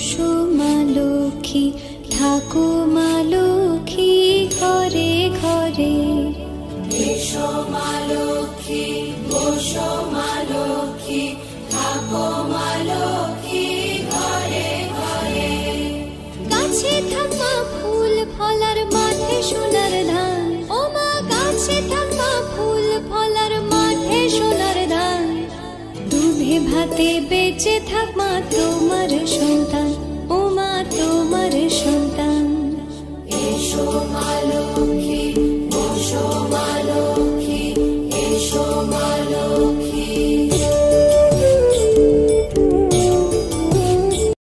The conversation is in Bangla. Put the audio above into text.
বসো মা লক্ষ্মী, থাকো মা লক্ষ্মী ঘরে ঘরে। এসো মা লক্ষ্মী, বসো মা লক্ষ্মী, থাকো মা লক্ষ্মী ঘরে ঘরে। গাছে থাকা ফুল ফলার মাঠে সোনার ধান, ও মা গাছে থাকা ফুল ফলার মাঠে সোনার ধান। দুধে ভাতে বেঁচে থাক মা তোমার